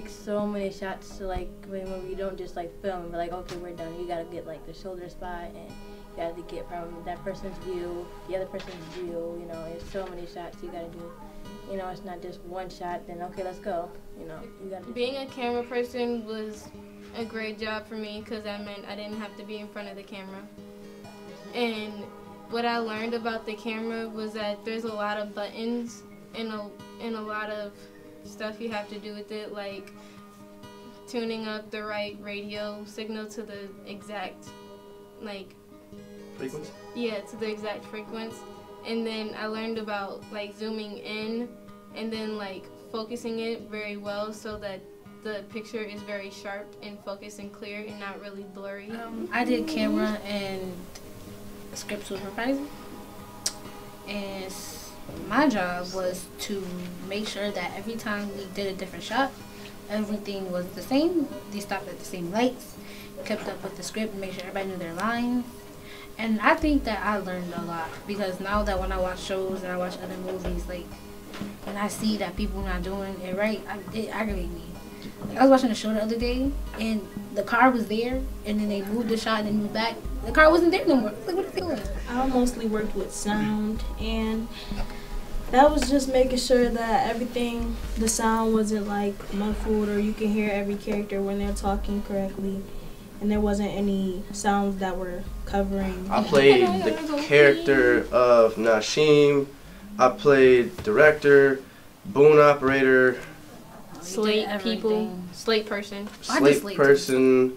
take so many shots to like when we don't just like film and be like, okay, we're done. You gotta get like the shoulder spot, and you gotta get from that person's view, the other person's view. You know, there's so many shots you gotta do. You know, it's not just one shot. Then okay, let's go. You know, you gotta. Being a camera person was a great job for me because that meant I didn't have to be in front of the camera. And what I learned about the camera was that there's a lot of buttons and a lot of stuff you have to do with it, like tuning up the right radio signal to the exact, like, frequency? Yeah, to the exact frequency. And then I learned about like zooming in and then like focusing it very well so that the picture is very sharp and focused and clear and not really blurry. I did camera and script supervising, and my job was to make sure that every time we did a different shot, everything was the same. They stopped at the same lights, kept up with the script, and make sure everybody knew their lines. And I think that I learned a lot, because now that when I watch shows and I watch other movies, like, and I see that people not doing it right, it aggravates me. Like, I was watching a show the other day, and the car was there, and then they moved the shot and then moved back. The car wasn't there no more. Like, what are they doing? I mostly worked with sound, and that was just making sure that everything, the sound wasn't like muffled, or you can hear every character when they're talking correctly, and there wasn't any sounds that were covering. I played the character of Nashim. I played director, boom operator, slate people, slate person. Slate person.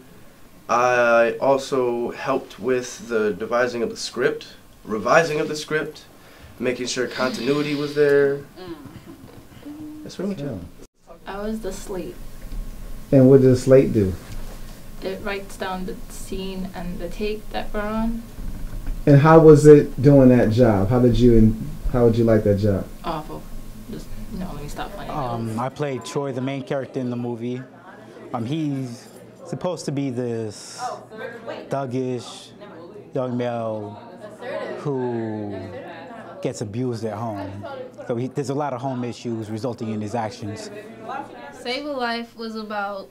I also helped with the devising of the script, revising of the script, making sure continuity was there. That's pretty much it. I was the slate. And what does slate do? It writes down the scene and the take that we're on. And how was it doing that job? How would you like that job? Awful. Just let me stop playing. I played Troy, the main character in the movie. He's supposed to be this thuggish young male who gets abused at home. So there's a lot of home issues resulting in his actions. Save a Life was about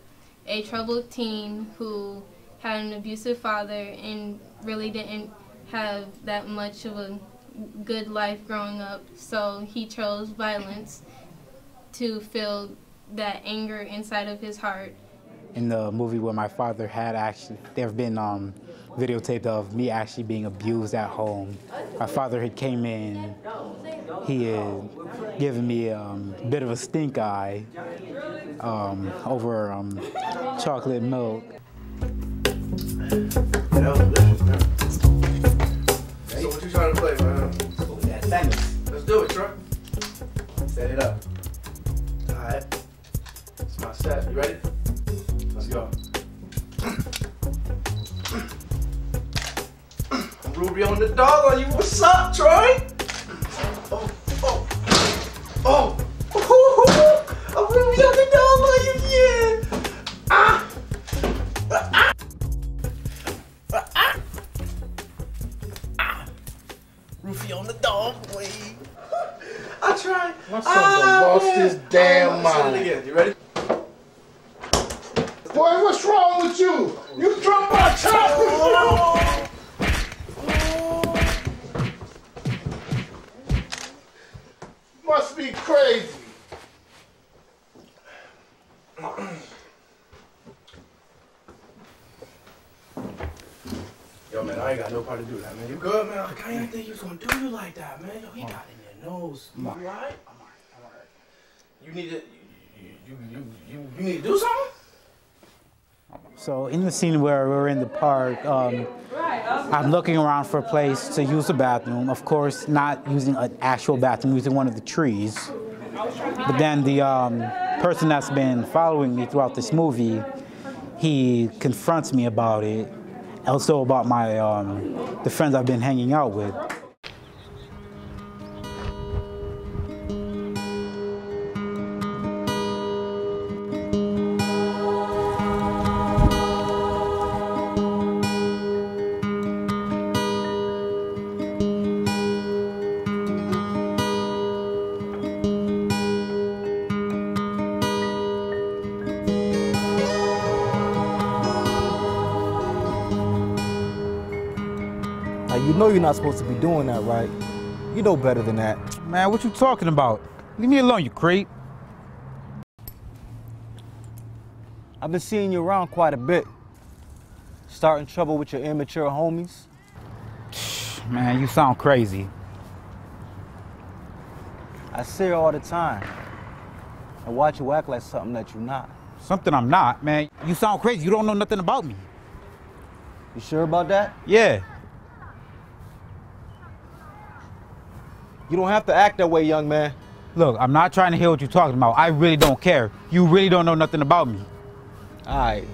a troubled teen who had an abusive father and really didn't have that much of a good life growing up, so he chose violence to feel that anger inside of his heart. In the movie where my father had there have been videotaped of me actually being abused at home. My father had came in, he had given me a bit of a stink eye over chocolate milk. So what you trying to play, man? Let's do it, Troy. Set it up. Alright. It's my set. You ready? Let's go. Ruby on the dog on you. What's up, Troy? Oh, oh, oh. I'm Ruby on the dog on you, yeah. Ah. Ah. Ah. Ah. Rufy on the dog, boy. I tried. My son done lost his damn mind. Again. You ready? Boy, what's wrong with you? You dropped my child. Must be crazy. Yo, man, I ain't got no part to do that, man. You good, man? I didn't think you was gonna do you like that, man. Yo, he got in your nose. You all right? I'm alright. You need to, you need to do something? So in the scene where we're in the park, I'm looking around for a place to use the bathroom. Of course, not using an actual bathroom, using one of the trees. But then the person that's been following me throughout this movie, he confronts me about it. Also about my the friends I've been hanging out with. Like, you know you're not supposed to be doing that, right? You know better than that. Man, what you talking about? Leave me alone, you creep. I've been seeing you around quite a bit. Starting trouble with your immature homies. Man, you sound crazy. I see her all the time. And watch you act like something that you're not. Something I'm not, man. You sound crazy. You don't know nothing about me. You sure about that? Yeah. You don't have to act that way, young man. Look, I'm not trying to hear what you're talking about. I really don't care. You really don't know nothing about me. All right.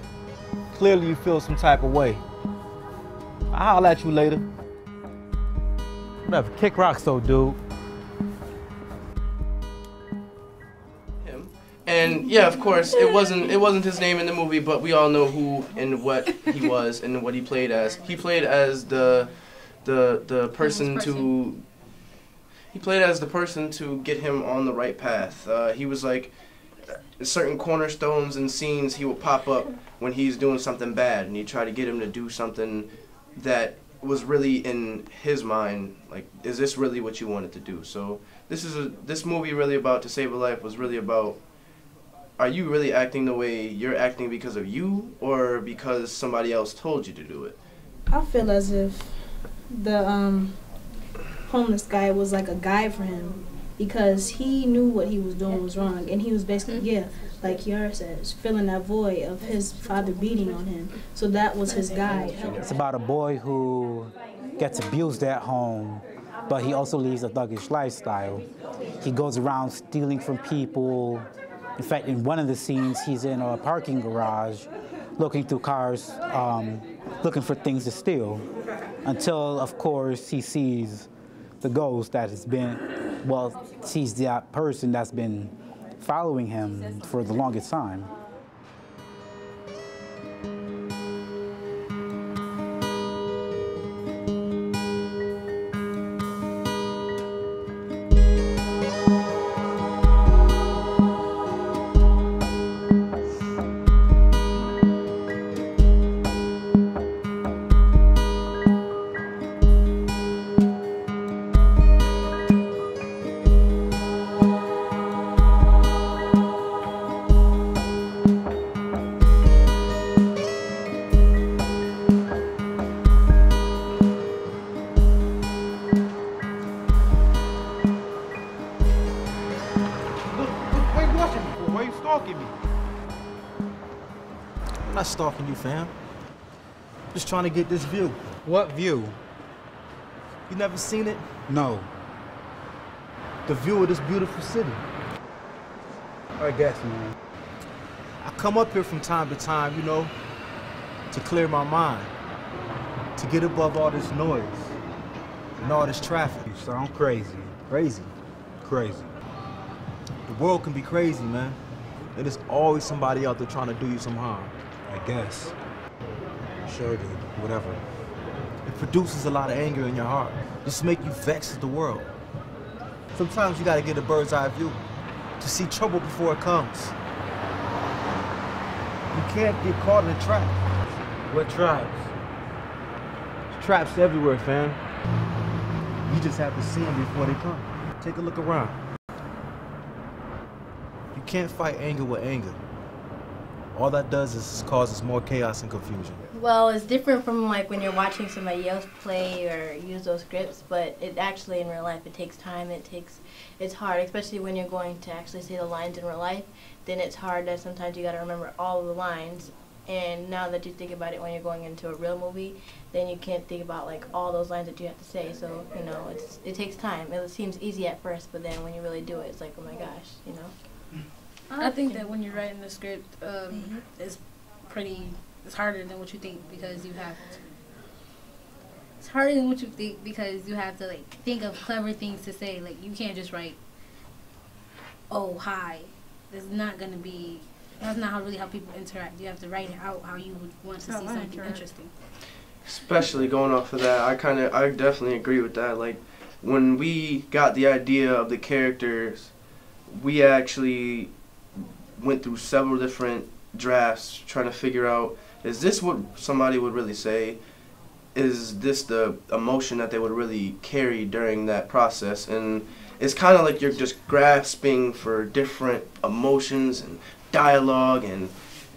Clearly you feel some type of way. I'll holler at you later. Whatever. Kick rocks though, dude. Him. And yeah, of course, it wasn't his name in the movie, but we all know who and what he was and what he played as. He played as the person to. He played as the person to get him on the right path. He was like certain cornerstones and scenes he would pop up when he's doing something bad, and you try to get him to do something that was really in his mind. Like, is this really what you wanted to do? So this movie really about To Save a Life was really about, are you really acting the way you're acting because of you or because somebody else told you to do it? I feel as if the homeless guy was like a guide for him, because he knew what he was doing was wrong, and he was basically, like Yara says, filling that void of his father beating on him. So that was his guide. It's about a boy who gets abused at home, but he also leads a thuggish lifestyle. He goes around stealing from people. In fact, in one of the scenes, he's in a parking garage looking through cars, looking for things to steal, until, of course, he sees the ghost that has been, well, sees that person that's been following him for the longest time. Why are you stalking me? I'm not stalking you, fam. Just trying to get this view. What view? You never seen it? No. The view of this beautiful city. I guess, man. I come up here from time to time, you know, to clear my mind, to get above all this noise and all this traffic. You sound crazy. Crazy? Crazy. The world can be crazy, man. And there's always somebody out there trying to do you some harm. I guess. Sure, dude. Whatever. It produces a lot of anger in your heart. Just make you vex at the world. Sometimes you gotta get a bird's eye view to see trouble before it comes. You can't get caught in a trap. What traps? There's traps everywhere, fam. You just have to see them before they come. Take a look around. You can't fight anger with anger. All that does is causes more chaos and confusion. Well, it's different from like when you're watching somebody else play or use those scripts, but it actually in real life it takes time. It's hard, especially when you're going to actually say the lines in real life. Then it's hard that sometimes you got to remember all of the lines. And now that you think about it when you're going into a real movie, then you can't think about like all those lines that you have to say. So you know, it takes time. It seems easy at first, but then when you really do it, it's like, oh my gosh, you know. I think that when you're writing the script, it's harder than what you think, because you have to. It's harder than what you think because you have to like think of clever things to say. Like you can't just write, "Oh, hi." That's not gonna be. That's not really how people interact. You have to write it out how you would want to see something interesting. Especially going off of that, I definitely agree with that. Like when we got the idea of the characters, we actually went through several different drafts trying to figure out, is this what somebody would really say? is this the emotion that they would really carry during that process. And it's kind of like you're just grasping for different emotions and dialogue, and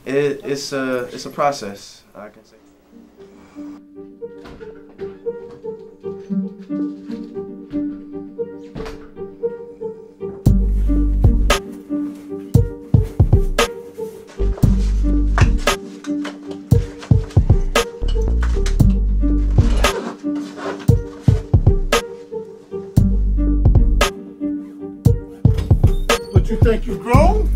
it's a process, I can say. You think you grown?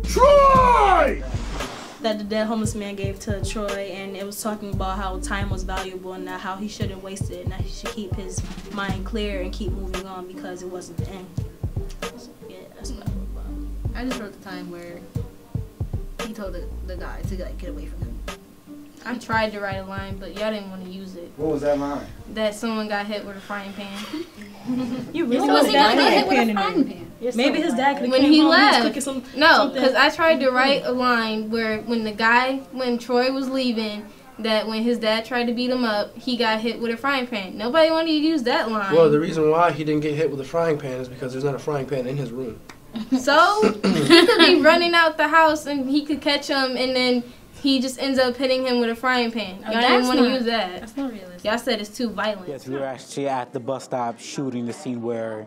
Troy! That the dead homeless man gave to Troy, and it was talking about how time was valuable and how he shouldn't waste it, and that he should keep his mind clear and keep moving on because it wasn't the end. So, yeah, that's what I wrote about. I just wrote the time where he told the guy to like get away from him. I tried to write a line, but y'all didn't want to use it. What was that line? That someone got hit with a frying pan. You really Was want he that gonna get hit with pan a in frying there. pan? Maybe his dad could have When came he home, he was left. cooking some No, something. because I tried to write a line where when Troy was leaving, that when his dad tried to beat him up, he got hit with a frying pan. Nobody wanted to use that line. Well, the reason why he didn't get hit with a frying pan is because there's not a frying pan in his room. So he could be running out the house and he could catch him, and then he just ends up hitting him with a frying pan. Y'all didn't want to use that. That's not realistic. Y'all said it's too violent. Yes, we were actually at the bus stop shooting the scene where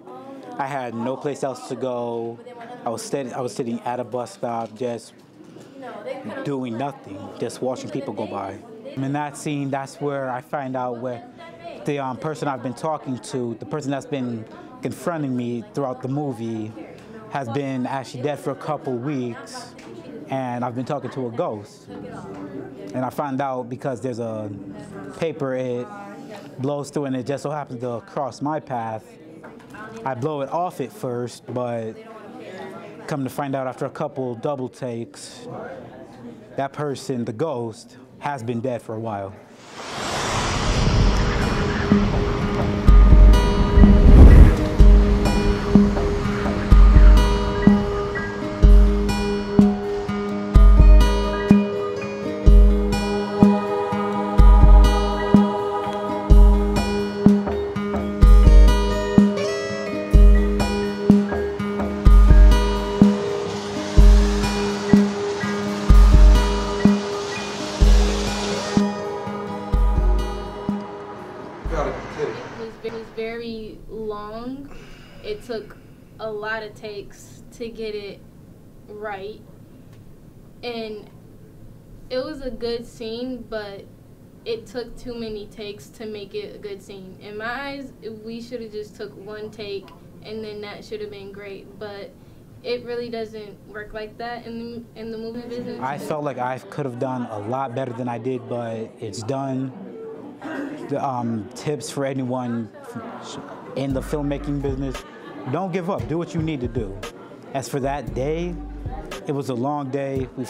I had no place else to go. I was sitting at a bus stop just doing nothing, just watching people go by. In that scene, that's where I find out where the person I've been talking to, the person that's been confronting me throughout the movie, has been actually dead for a couple weeks, and I've been talking to a ghost. And I found out because there's a paper, it blows through and it just so happens to cross my path. I blow it off at first, but come to find out after a couple double takes, that person, the ghost, has been dead for a while. It was very long. It took a lot of takes to get it right. And it was a good scene, but it took too many takes to make it a good scene. In my eyes, we should have just took one take and then that should have been great. But it really doesn't work like that in the movie business. I felt like I could have done a lot better than I did, but it's done. The tips for anyone in the filmmaking business: don't give up. Do what you need to do. As for that day, it was a long day. We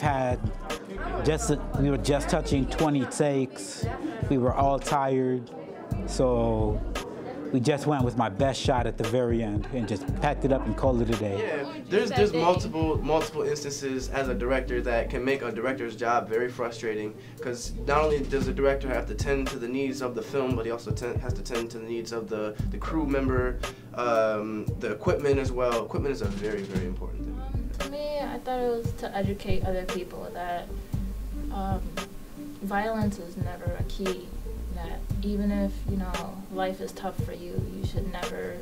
were just touching 20 takes. We were all tired, so we just went with my best shot at the very end and just packed it up and called it a day. Yeah, there's multiple instances as a director that can make a director's job very frustrating, because not only does the director have to tend to the needs of the film, but he also has to tend to the needs of the crew member, the equipment as well. Equipment is a very, very important thing. For me, I thought it was to educate other people that violence is never a key. That even if, you know, life is tough for you, you should never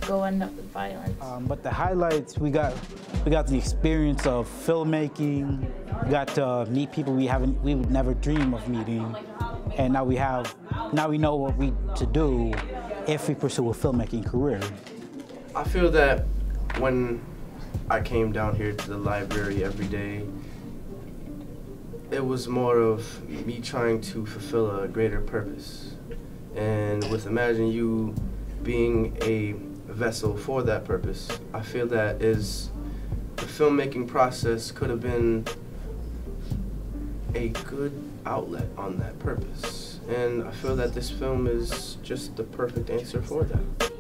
go end up with violence. But the highlights, we got the experience of filmmaking. We got to meet people we would never dream of meeting, and now we know what to do if we pursue a filmmaking career. I feel that when I came down here to the library every day, it was more of me trying to fulfill a greater purpose. And with ImagineYOU being a vessel for that purpose, I feel that the filmmaking process could have been a good outlet on that purpose. And I feel that this film is just the perfect answer for that.